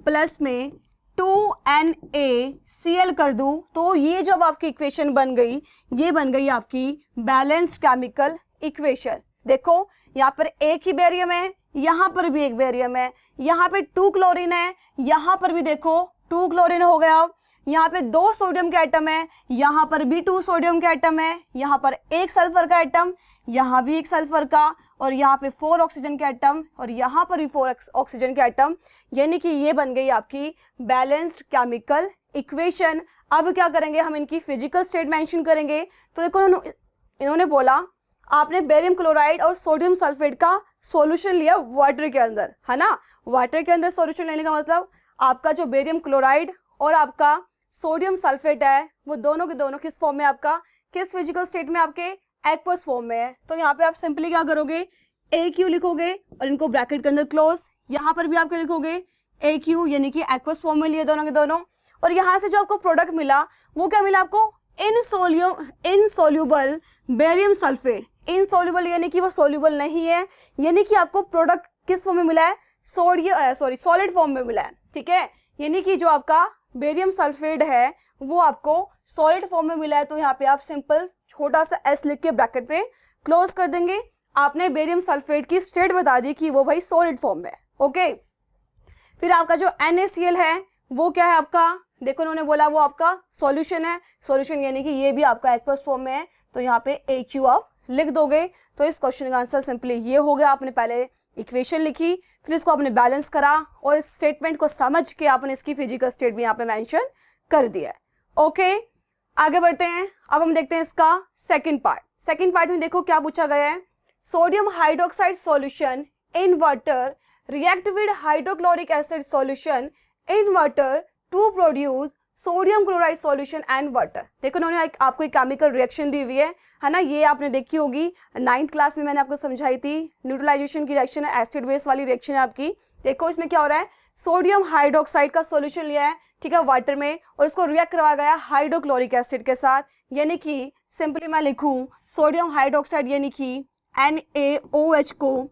प्लस में 2NaCl कर दूं, तो ये जब आपकी इक्वेशन बन गई, ये बन गई आपकी बैलेंस्ड केमिकल इक्वेशन। देखो यहाँ पर एक ही बेरियम है, यहाँ पर भी एक बेरियम है, यहाँ पे 2 क्लोरीन है, यहाँ पर भी देखो 2 क्लोरीन हो गया, यहाँ पे 2 सोडियम के एटम है, यहाँ पर भी 2 सोडियम के एटम है, यहाँ पर 1 सल्फर का एटम, यहाँ भी 1 सल्फर का, और यहाँ पे 4 ऑक्सीजन के एटम, और यहाँ पर भी 4 ऑक्सीजन के एटम, यानी कि ये बन गई आपकी बैलेंस्ड केमिकल इक्वेशन। अब क्या करेंगे, हम इनकी फिजिकल स्टेट मेंशन करेंगे। तो देखो इन्होंने बोला आपने बेरियम क्लोराइड और सोडियम सल्फेट का सॉल्यूशन लिया वाटर के अंदर, है ना। वाटर के अंदर सॉल्यूशन लेने का मतलब आपका जो बेरियम क्लोराइड और आपका सोडियम सल्फेट है वो दोनों के दोनों किस फॉर्म में, आपका किस फिजिकल स्टेट में, आपके एक्वस फॉर्म में है। तो यहाँ पे आप सिंपली क्या करोगे, AQ लिखोगे और इनको ब्रैकेट के अंदर क्लोज, यहाँ पर भी आप क्या लिखोगे AQ, यानी कि एक्वस फॉर्म में लिए दोनों के दोनों। और यहाँ से जो आपको प्रोडक्ट मिला वो क्या मिला आपको, इनसोल्यूबल बेरियम सल्फेट। इनसोल्यूबल यानी कि वो सोल्यूबल नहीं है, यानी कि आपको प्रोडक्ट किस फॉर्म में मिला है, सॉलिड फॉर्म में मिला है, ठीक है। यानी कि जो आपका बेरियम सल्फेट है वो आपको सॉलिड फॉर्म में मिला है। तो यहाँ पे आप सिंपल छोटा सा S लिख के ब्रैकेट पे क्लोज कर देंगे। आपने बेरियम सल्फेट की स्टेट बता दी कि वो भाई सॉलिड फॉर्म में है, ओके। फिर आपका जो NaCl है वो क्या है आपका, देखो उन्होंने बोला वो आपका सॉल्यूशन है, सॉल्यूशन यानी कि ये भी आपका एक्वस फॉर्म में है, तो यहाँ पे AQ आप लिख दोगे। तो इस क्वेश्चन का आंसर सिंपली ये हो गया। आपने पहले इक्वेशन लिखी, फिर इसको आपने बैलेंस करा और इस स्टेटमेंट को समझ के आपने इसकी फिजिकल स्टेट भी यहाँ पे मेंशन कर दिया है, ओके। आगे बढ़ते हैं, अब हम देखते हैं इसका सेकंड पार्ट। सेकंड पार्ट में देखो क्या पूछा गया है, sodium hydroxide solution in water react with hydrochloric acid solution in water to produce sodium chloride solution and water. देखो उन्होंने आपको एक केमिकल रिएक्शन दी हुई है ना, ये आपने देखी होगी 9th क्लास में, मैंने आपको समझाई थी। न्यूट्रलाइजेशन की रिएक्शन है, एसिड बेस वाली रिएक्शन है आपकी। देखो इसमें क्या हो रहा है, सोडियम हाइड्रोक्साइड का सॉल्यूशन लिया है, ठीक है, वाटर में, और इसको रिएक्ट करवाया गया हाइड्रोक्लोरिक एसिड के साथ, यानी कि सिंपली मैं लिखूं सोडियम हाइड्रोक्साइड यानी कि NaOH को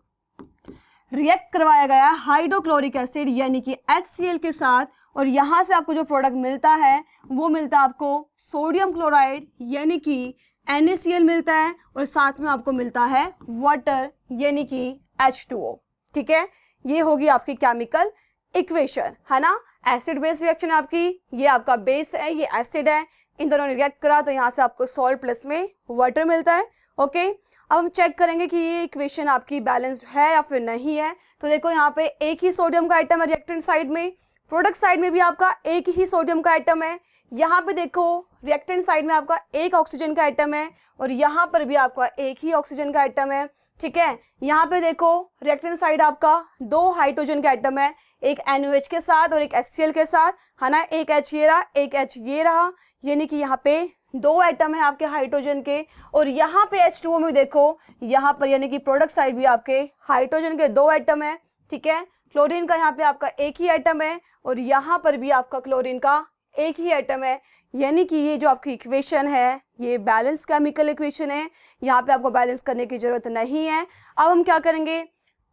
रिएक्ट करवाया गया हाइड्रोक्लोरिक एसिड यानी कि HCl के साथ, और यहाँ से आपको जो प्रोडक्ट मिलता है वो मिलता है आपको सोडियम क्लोराइड यानी कि NaCl मिलता है, और साथ में आपको मिलता है वाटर यानी कि H2O, ठीक है। ये होगी आपकी केमिकल इक्वेशन, है ना। एसिड बेस रिएक्शन आपकी, ये आपका बेस है, ये एसिड है, इन दोनों ने रिएक्ट करा तो यहाँ से आपको सॉल्ट प्लस में वाटर मिलता है, ओके। अब हम चेक करेंगे कि ये इक्वेशन आपकी बैलेंस्ड है या फिर नहीं है। तो देखो यहाँ पे एक ही सोडियम का आइटम है रिएक्टेंट साइड में, प्रोडक्ट साइड में भी आपका एक ही सोडियम का आइटम है। यहाँ पे देखो रिएक्टेंट साइड में आपका एक ऑक्सीजन का आइटम है, और यहाँ पर भी आपका एक ही ऑक्सीजन का आइटम है, ठीक है। यहाँ पे देखो रिएक्टेंट साइड आपका 2 हाइड्रोजन का आइटम है, एक NaOH के साथ और एक HCl के साथ, है ना, एक H ये रहा, एक H ये रहा, यानी कि यहाँ पे 2 एटम है आपके हाइड्रोजन के, और यहाँ पे H2O में देखो, यहाँ पर यानी कि प्रोडक्ट साइड भी आपके हाइड्रोजन के 2 एटम है, ठीक है। क्लोरीन का यहाँ पे आपका एक ही एटम है, और यहाँ पर भी आपका क्लोरीन का एक ही एटम है, यानी कि ये जो आपकी इक्वेशन है ये बैलेंस केमिकल इक्वेशन है, यहाँ पे आपको बैलेंस करने की जरूरत नहीं है। अब हम क्या करेंगे,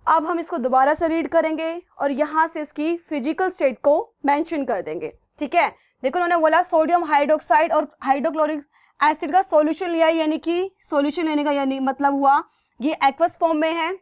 अब हम इसको दोबारा से रीड करेंगे और यहाँ से इसकी फिजिकल स्टेट को मेंशन कर देंगे, ठीक है। देखो उन्होंने बोला सोडियम हाइड्रोक्साइड और हाइड्रोक्लोरिक एसिड का सॉल्यूशन लिया, यानी कि सॉल्यूशन लेने का यानी मतलब हुआ ये एक्वस फॉर्म में है,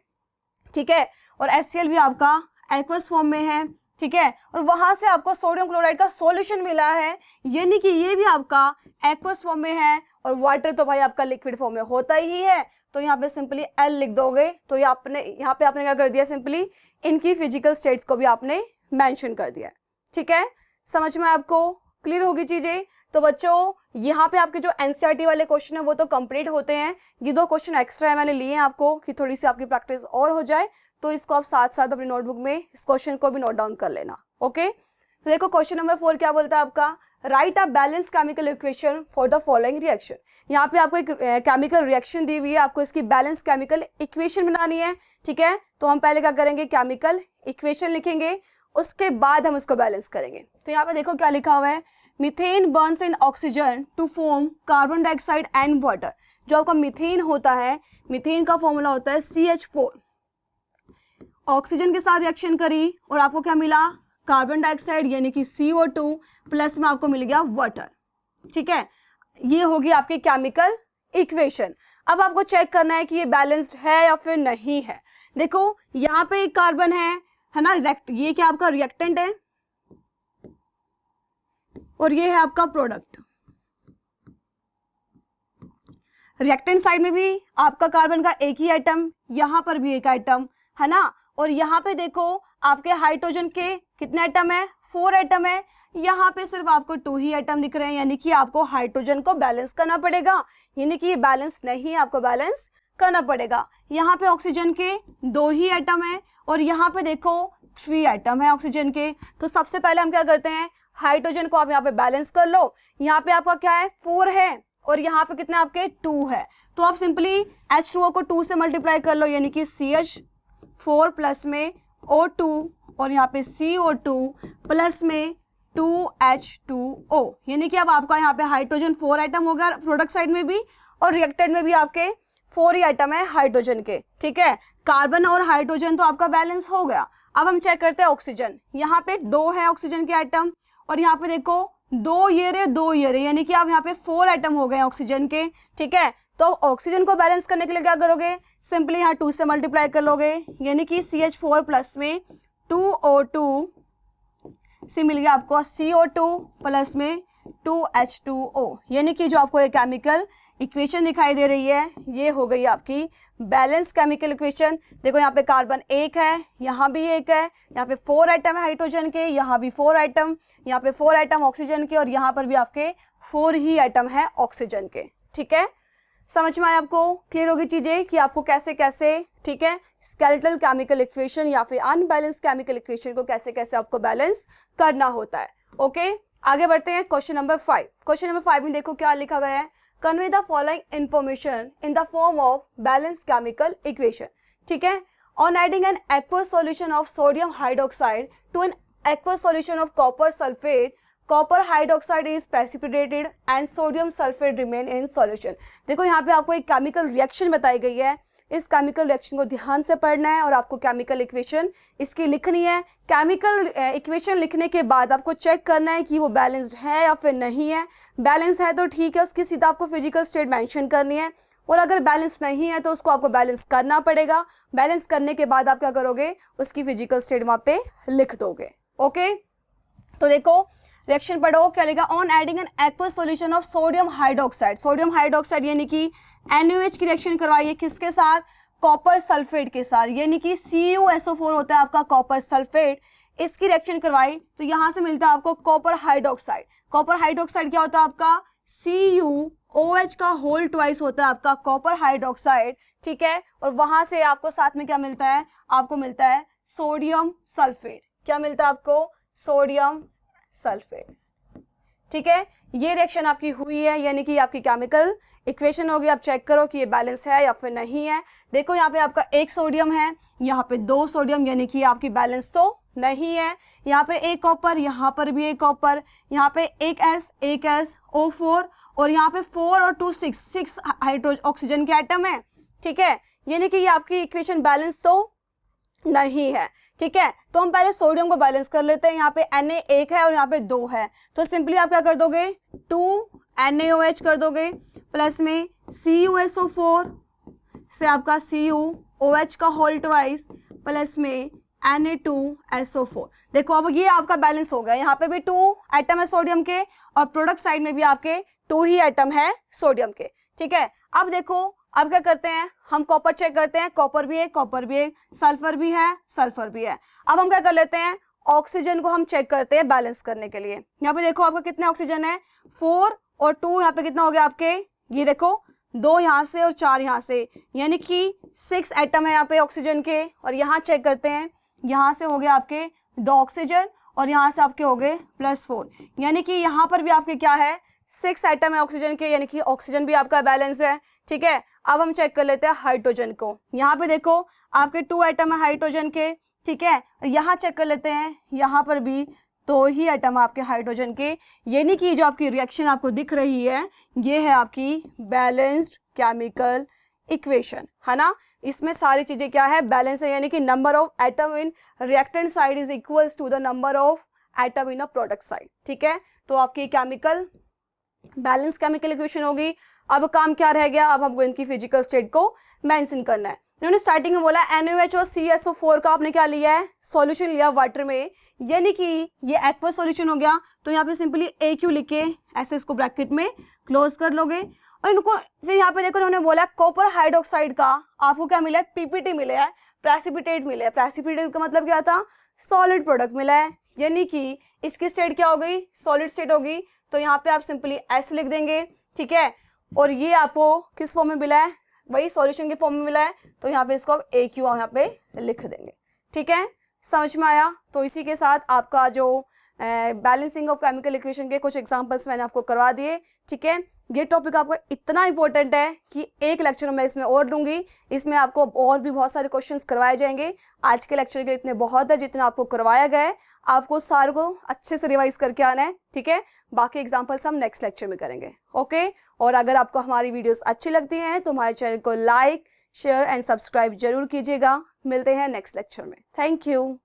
ठीक है, और HCl भी आपका एक्वस फॉर्म में है, ठीक है, और वहां से आपको सोडियम क्लोराइड का सॉल्यूशन मिला है, यानी कि ये भी आपका एक्वस फॉर्म में है, और वाटर तो भाई आपका लिक्विड फॉर्म में होता ही है, तो यहाँ पे सिंपली L लिख दोगे। तो ये आपने यहाँ पे आपने क्या कर दिया, सिंपली इनकी फिजिकल स्टेट्स को भी आपने मेंशन कर दिया, ठीक है। समझ में आपको क्लियर होगी चीजें। तो बच्चों यहाँ पे आपके जो NCERT वाले क्वेश्चन है वो तो कंप्लीट होते हैं, ये 2 क्वेश्चन एक्स्ट्रा है मैंने लिए हैं आपको कि थोड़ी सी आपकी प्रैक्टिस और हो जाए, तो इसको आप साथ साथ अपनी नोटबुक में इस क्वेश्चन को भी नोट डाउन कर लेना, ओके। तो देखो क्वेश्चन नंबर 4 क्या बोलता है आपका, right a balance chemical equation for the following reaction. यहाँ पे आपको एक केमिकल रिएक्शन दी हुई है, आपको इसकी बैलेंस केमिकल इक्वेशन बनानी है, ठीक है। तो हम पहले क्या करेंगे, केमिकल इक्वेशन लिखेंगे, उसके बाद हम उसको बैलेंस करेंगे। तो यहाँ पे देखो क्या लिखा हुआ है, methane burns in oxygen to form carbon dioxide and water. जो आपका मीथेन होता है, मीथेन का फॉर्मूला होता है CH4, ऑक्सीजन के साथ रिएक्शन करी और आपको क्या मिला, कार्बन डाइऑक्साइड यानी कि CO2 प्लस में आपको मिल गया वाटर, ठीक है। ये होगी आपकी केमिकल इक्वेशन। अब आपको चेक करना है कि ये बैलेंस्ड है या फिर नहीं है। देखो यहाँ पे एक कार्बन है ना, ये क्या आपका रिएक्टेंट है और ये है आपका प्रोडक्ट। रिएक्टेंट साइड में भी आपका कार्बन का एक ही आइटम, यहाँ पर भी एक आइटम, है ना, और यहाँ पे देखो आपके हाइड्रोजन के कितने आइटम है, 4 आइटम है, यहाँ पे सिर्फ आपको 2 ही आइटम दिख रहे हैं, यानी कि आपको हाइड्रोजन को बैलेंस करना पड़ेगा, यानी कि ये बैलेंस नहीं है, आपको बैलेंस करना पड़ेगा। यहाँ पे ऑक्सीजन के 2 ही आइटम है और यहाँ पे देखो 3 आइटम है ऑक्सीजन के। तो सबसे पहले हम क्या करते हैं, हाइड्रोजन को आप यहाँ पे बैलेंस कर लो। यहाँ पे आपका क्या है, 4 है और यहाँ पे कितने आपके 2 है, तो आप सिंपली H2O को 2 से मल्टीप्लाई कर लो, यानी कि CH4 प्लस में O2 और यहाँ पे CO2 प्लस में 2H2O, यानी कि अब आपका यहाँ पे हाइड्रोजन 4 आइटम हो गया प्रोडक्ट साइड में भी और रिएक्टेंट में भी आपके 4 ही आइटम है हाइड्रोजन के, ठीक है। कार्बन और हाइड्रोजन तो आपका बैलेंस हो गया। अब हम चेक करते हैं ऑक्सीजन, यहाँ पे 2 है ऑक्सीजन के आइटम और यहाँ पे देखो 2 ये रहे, यानी कि आप यहाँ पे 4 आइटम हो गए ऑक्सीजन के, ठीक है। तो ऑक्सीजन को बैलेंस करने के लिए क्या करोगे, सिंपली यहाँ 2 से मल्टीप्लाई कर लोगे, यानी कि CH4 प्लस में 2O2 से मिल गया आपको CO2 प्लस में 2H2O, यानी कि जो आपको एक केमिकल इक्वेशन दिखाई दे रही है ये हो गई आपकी बैलेंस केमिकल इक्वेशन। देखो यहाँ पे कार्बन 1 है, यहाँ भी 1 है, यहाँ पे 4 आइटम है हाइड्रोजन के, यहाँ भी 4 आइटम, यहाँ पे 4 आइटम ऑक्सीजन के और यहाँ पर भी आपके 4 ही आइटम है ऑक्सीजन के, ठीक है। समझ में आया आपको, क्लियर होगी चीजें कि आपको कैसे कैसे, ठीक है, स्केलेटल केमिकल इक्वेशन या फिर अनबैलेंस केमिकल इक्वेशन को कैसे कैसे आपको बैलेंस करना होता है। ओके, आगे बढ़ते हैं क्वेश्चन नंबर 5। क्वेश्चन नंबर 5 में देखो क्या लिखा गया है, convey the following information in the form of balance chemical equation, ठीक है। On adding an aqueous solution of sodium hydroxide to an aqueous solution of copper sulphate, copper hydroxide is precipitated and sodium sulphate remain in solution. देखो यहाँ पे आपको एक chemical reaction बताई गई है, इस केमिकल रिएक्शन को ध्यान से पढ़ना है और आपको केमिकल इक्वेशन इसकी लिखनी है। केमिकल इक्वेशन लिखने के बाद आपको चेक करना है कि वो बैलेंस्ड है या फिर नहीं है। बैलेंस है तो ठीक है, उसकी सीधा आपको फिजिकल स्टेट मेंशन करनी है, और अगर बैलेंस नहीं है तो उसको आपको बैलेंस करना पड़ेगा। बैलेंस करने के बाद आप क्या करोगे, उसकी फिजिकल स्टेट वहाँ पे लिख दोगे। ओके, तो देखो रिएक्शन पढ़ो क्या लिखा, on adding an aqueous solution of sodium hydroxide, sodium hydroxide यानी कि NaOH की रिएक्शन करवाइए किसके साथ, कॉपर सल्फेट के साथ, यानी कि CuSO4 होता है आपका कॉपर सल्फेट, इसकी रिएक्शन करवाई तो यहाँ से मिलता है आपको कॉपर हाइड्रोक्साइड। कॉपर हाइड्रोक्साइड क्या होता है आपका, CuOH का होल ट्वाइस होता है आपका कॉपर हाइड्रोक्साइड, ठीक है। और वहां से आपको साथ में क्या मिलता है, आपको मिलता है सोडियम सल्फेट, क्या मिलता है आपको, सोडियम सल्फेट। ठीक है, ये रिएक्शन आपकी हुई है, यानी कि आपकी केमिकल इक्वेशन होगी। आप चेक करो कि ये बैलेंस है या फिर नहीं है। देखो यहाँ पे आपका एक सोडियम है, यहाँ पे 2 सोडियम, यानी कि आपकी बैलेंस तो नहीं है। यहाँ पे एक कॉपर, यहाँ पर भी एक कॉपर, यहाँ पे एक S O4 और यहाँ पे 4 और 2 6 हाइड्रोजन ऑक्सीजन के एटम है। ठीक है, यानी कि ये आपकी इक्वेशन बैलेंस तो नहीं है। ठीक है, तो हम पहले सोडियम को बैलेंस कर लेते हैं। यहाँ पे Na 1 है और यहाँ पे 2 है, तो सिंपली आप क्या कर दोगे, 2 NaOH कर दोगे, प्लस में CuSO4 से आपका CuOH का होल ट्वाइस, प्लस में Na2SO4। देखो अब ये आपका बैलेंस हो गया। यहाँ पे भी 2 एटम है सोडियम के और प्रोडक्ट साइड में भी आपके 2 ही एटम है सोडियम के। ठीक है, अब देखो अब क्या करते हैं, हम कॉपर चेक करते हैं, कॉपर भी है, सल्फर भी है। अब हम क्या कर लेते हैं, ऑक्सीजन को हम चेक करते हैं बैलेंस करने के लिए। यहाँ पे देखो आपका कितने ऑक्सीजन है, 4 और 2, यहाँ पे कितना हो गया आपके, ये देखो 2 यहाँ से और 4 यहाँ से, यानी कि 6 एटम है यहाँ पे ऑक्सीजन के। और यहाँ चेक करते हैं, यहाँ से हो गया आपके 2 ऑक्सीजन और यहाँ से आपके हो गए +4, यानी कि यहाँ पर भी आपके क्या है, 6 एटम है ऑक्सीजन के, यानी कि ऑक्सीजन भी आपका बैलेंस है। ठीक है, अब हम चेक कर लेते हैं हाइड्रोजन को। यहाँ पे देखो आपके 2 एटम है हाइड्रोजन के। ठीक है, यहाँ चेक कर लेते हैं, यहाँ पर भी 2 ही एटम आपके हाइड्रोजन के, यानी कि जो आपकी रिएक्शन आपको दिख रही है ये है आपकी बैलेंस्ड केमिकल इक्वेशन, है ना। इसमें सारी चीजें क्या है, बैलेंस है, यानी कि number of atom in reactant side is equals to the number of atom in a product side. ठीक है, तो आपकी केमिकल बैलेंस केमिकल इक्वेशन होगी। अब काम क्या रह गया, अब हमको इनकी फिजिकल स्टेट को मेंशन करना है। इन्होंने स्टार्टिंग में बोला NaOH और CSO4 का आपने क्या लिया है, सॉल्यूशन लिया वाटर में, यानी कि ये एक्वस सॉल्यूशन हो गया। तो यहाँ पे सिंपली AQ लिख के ऐसे इसको ब्रैकेट में क्लोज कर लोगे। और इनको फिर यहाँ पे देखो उन्होंने बोला कॉपर हाइड्रोक्साइड का आपको क्या मिला है, PPT मिला है, प्रेसिपिटेट मिला है। प्रेसिपिटेट का मतलब क्या था, सॉलिड प्रोडक्ट मिला है, यानी कि इसकी स्टेट क्या हो गई, सॉलिड स्टेट होगी। तो यहाँ पे आप सिंपली S लिख देंगे। ठीक है, और ये आपको किस फॉर्म में मिला है, वही सॉल्यूशन के फॉर्म में मिला है, तो यहाँ पे इसको आप AQ यहाँ पे लिख देंगे। ठीक है, समझ में आया। तो इसी के साथ आपका जो बैलेंसिंग ऑफ केमिकल इक्वेशन के कुछ एग्जांपल्स मैंने आपको करवा दिए। ठीक है, ये टॉपिक आपका इतना इंपॉर्टेंट है कि एक लेक्चर में इसमें और लूँगी, इसमें आपको और भी बहुत सारे क्वेश्चंस करवाए जाएंगे। आज के लेक्चर के इतने बहुत है जितना आपको करवाया गया है, आपको सारे को अच्छे से रिवाइज करके आना है। ठीक है, बाकी एग्जाम्पल्स हम नेक्स्ट लेक्चर में करेंगे। ओके, और अगर आपको हमारी वीडियोस अच्छी लगती हैं तो हमारे चैनल को लाइक, शेयर एंड सब्सक्राइब जरूर कीजिएगा। मिलते हैं नेक्स्ट लेक्चर में। Thank you.